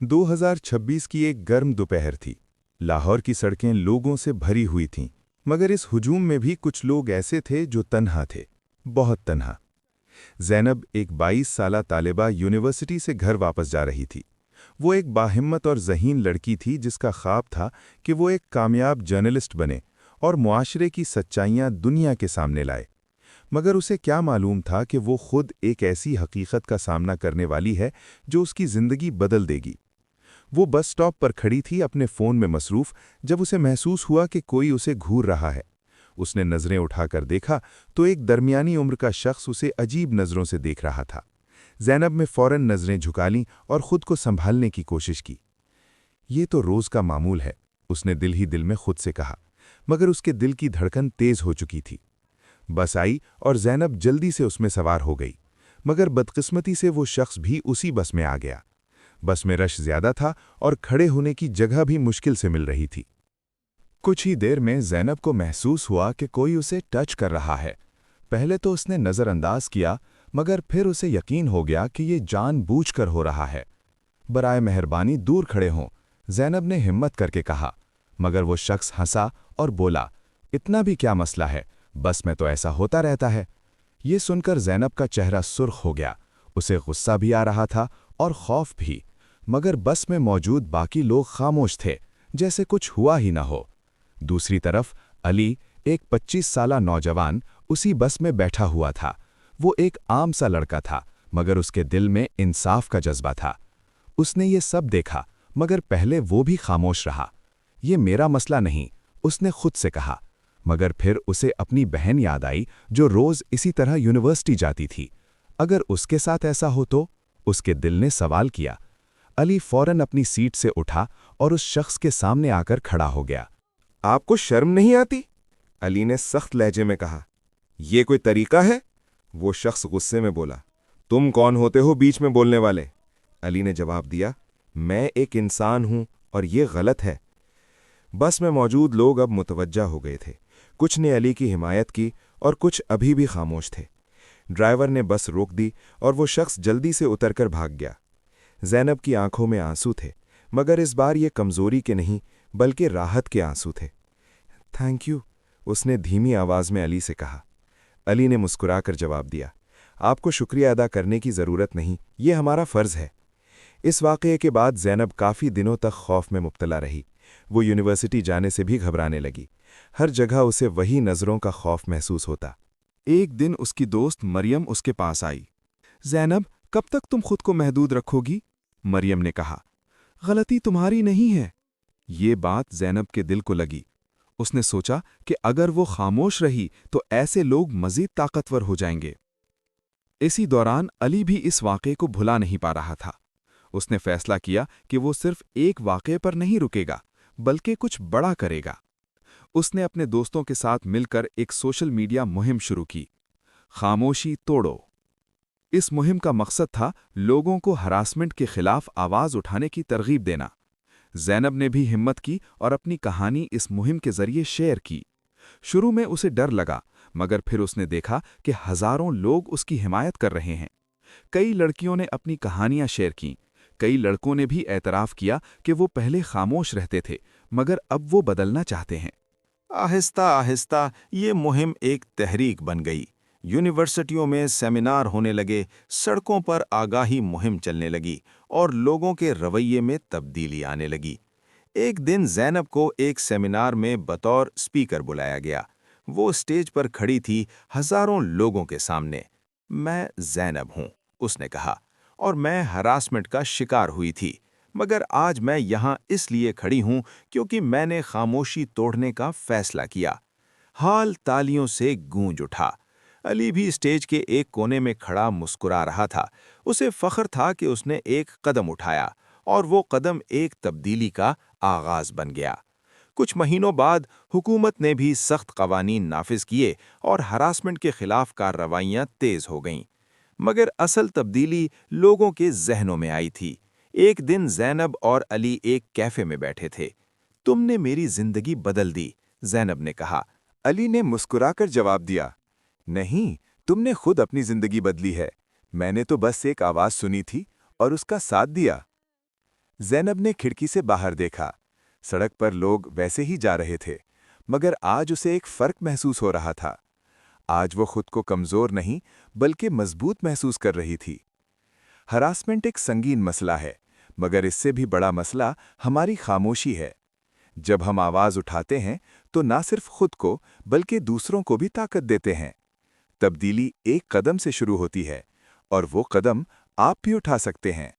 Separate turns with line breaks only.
2026 की एक गर्म दोपहर थी। लाहौर की सड़कें लोगों से भरी हुई थीं, मगर इस हुजूम में भी कुछ लोग ऐसे थे जो तन्हा थे, बहुत तन्हा। ज़ैनब एक 22 साला तालिबा यूनिवर्सिटी से घर वापस जा रही थी। वो एक बाहिम्मत और ज़हीन लड़की थी जिसका ख्वाब था कि वो एक कामयाब जर्नलिस्ट बने और मुआशरे की सच्चाइयाँ दुनिया के सामने लाए। मगर उसे क्या मालूम था कि वो खुद एक ऐसी हकीकत का सामना करने वाली है जो उसकी ज़िंदगी बदल देगी। वो बस स्टॉप पर खड़ी थी अपने फ़ोन में मसरूफ़, जब उसे महसूस हुआ कि कोई उसे घूर रहा है। उसने नज़रें उठाकर देखा तो एक दरमियानी उम्र का शख्स उसे अजीब नज़रों से देख रहा था। ज़ैनब में फ़ौरन नज़रें झुका लीं और ख़ुद को संभालने की कोशिश की। ये तो रोज़ का मामूल है, उसने दिल ही दिल में खुद से कहा, मगर उसके दिल की धड़कन तेज़ हो चुकी थी। बस आई और ज़ैनब जल्दी से उसमें सवार हो गई, मगर बदकिस्मती से वो शख्स भी उसी बस में आ गया। बस में रश ज्यादा था और खड़े होने की जगह भी मुश्किल से मिल रही थी। कुछ ही देर में ज़ैनब को महसूस हुआ कि कोई उसे टच कर रहा है। पहले तो उसने नज़रअंदाज किया, मगर फिर उसे यकीन हो गया कि ये जानबूझकर हो रहा है। बराए मेहरबानी दूर खड़े हों, ज़ैनब ने हिम्मत करके कहा, मगर वो शख्स हंसा और बोला, इतना भी क्या मसला है, बस में तो ऐसा होता रहता है। ये सुनकर ज़ैनब का चेहरा सुर्ख हो गया। उसे गुस्सा भी आ रहा था और खौफ भी, मगर बस में मौजूद बाकी लोग खामोश थे, जैसे कुछ हुआ ही न हो। दूसरी तरफ अली, एक 25 साला नौजवान, उसी बस में बैठा हुआ था। वो एक आम सा लड़का था, मगर उसके दिल में इंसाफ का जज्बा था। उसने ये सब देखा, मगर पहले वो भी खामोश रहा। ये मेरा मसला नहीं, उसने खुद से कहा, मगर फिर उसे अपनी बहन याद आई जो रोज़ इसी तरह यूनिवर्सिटी जाती थी। अगर उसके साथ ऐसा हो तो? उसके दिल ने सवाल किया। अली फौरन अपनी सीट से उठा और उस शख्स के सामने आकर खड़ा हो गया।
आपको शर्म नहीं आती? अली ने सख्त लहजे में कहा। ये कोई तरीका है? वो शख्स गुस्से में बोला। तुम कौन होते हो बीच में बोलने वाले? अली ने जवाब दिया, मैं एक इंसान हूं और ये गलत है। बस में मौजूद लोग अब मुतवज्जा हो गए थे। कुछ ने अली की हिमायत की और कुछ अभी भी खामोश थे। ड्राइवर ने बस रोक दी और वो शख्स जल्दी से उतरकर भाग गया। ज़ैनब की आंखों में आंसू थे, मगर इस बार ये कमज़ोरी के नहीं बल्कि राहत के आंसू थे। थैंक यू, उसने धीमी आवाज़ में अली से कहा। अली ने मुस्कुराकर जवाब दिया, आपको शुक्रिया अदा करने की ज़रूरत नहीं, ये हमारा फ़र्ज़ है। इस वाक़ये के बाद ज़ैनब काफ़ी दिनों तक खौफ में मुब्तला रही। वो यूनिवर्सिटी जाने से भी घबराने लगी। हर जगह उसे वही नज़रों का खौफ महसूस होता। एक दिन उसकी दोस्त मरियम उसके पास आई। ज़ैनब, कब तक तुम खुद को महदूद रखोगी? मरियम ने कहा। गलती तुम्हारी नहीं है। ये बात ज़ैनब के दिल को लगी। उसने सोचा कि अगर वो खामोश रही तो ऐसे लोग मज़ीद ताकतवर हो जाएंगे। इसी दौरान अली भी इस वाक़े को भुला नहीं पा रहा था। उसने फैसला किया कि वो सिर्फ एक वाक़े पर नहीं रुकेगा, बल्कि कुछ बड़ा करेगा। उसने अपने दोस्तों के साथ मिलकर एक सोशल मीडिया मुहिम शुरू की, खामोशी तोड़ो। इस मुहिम का मकसद था लोगों को हरासमेंट के खिलाफ आवाज़ उठाने की तरगीब देना। ज़ैनब ने भी हिम्मत की और अपनी कहानी इस मुहिम के जरिए शेयर की। शुरू में उसे डर लगा, मगर फिर उसने देखा कि हज़ारों लोग उसकी हिमायत कर रहे हैं। कई लड़कियों ने अपनी कहानियां शेयर कीं। कई लड़कों ने भी एतराफ़ किया कि वो पहले खामोश रहते थे, मगर अब वो बदलना चाहते हैं।
आहिस्ता आहिस्ता ये मुहिम एक तहरीक बन गई। यूनिवर्सिटियों में सेमिनार होने लगे, सड़कों पर आगाही मुहिम चलने लगी और लोगों के रवैये में तब्दीली आने लगी। एक दिन ज़ैनब को एक सेमिनार में बतौर स्पीकर बुलाया गया। वो स्टेज पर खड़ी थी हज़ारों लोगों के सामने। मैं ज़ैनब हूँ, उसने कहा, और मैं हरासमेंट का शिकार हुई थी। मगर आज मैं यहाँ इसलिए खड़ी हूँ क्योंकि मैंने खामोशी तोड़ने का फैसला किया। हाल तालियों से गूंज उठा। अली भी स्टेज के एक कोने में खड़ा मुस्कुरा रहा था। उसे फ़ख्र था कि उसने एक कदम उठाया और वो कदम एक तब्दीली का आगाज़ बन गया। कुछ महीनों बाद हुकूमत ने भी सख्त कवानीन नाफिज किए और हरासमेंट के खिलाफ कार्रवाइयाँ तेज़ हो गईं। मगर असल तब्दीली लोगों के जहनों में आई थी। एक दिन ज़ैनब और अली एक कैफ़े में बैठे थे। तुमने मेरी ज़िंदगी बदल दी, ज़ैनब ने कहा।
अली ने मुस्कुराकर जवाब दिया, नहीं, तुमने खुद अपनी जिंदगी बदली है। मैंने तो बस एक आवाज़ सुनी थी और उसका साथ दिया।
ज़ैनब ने खिड़की से बाहर देखा। सड़क पर लोग वैसे ही जा रहे थे, मगर आज उसे एक फर्क महसूस हो रहा था। आज वो खुद को कमज़ोर नहीं बल्कि मजबूत महसूस कर रही थी। हरासमेंट एक संगीन मसला है, मगर इससे भी बड़ा मसला हमारी खामोशी है। जब हम आवाज़ उठाते हैं तो ना सिर्फ खुद को बल्कि दूसरों को भी ताकत देते हैं। तब्दीली एक कदम से शुरू होती है, और वो कदम आप भी उठा सकते हैं।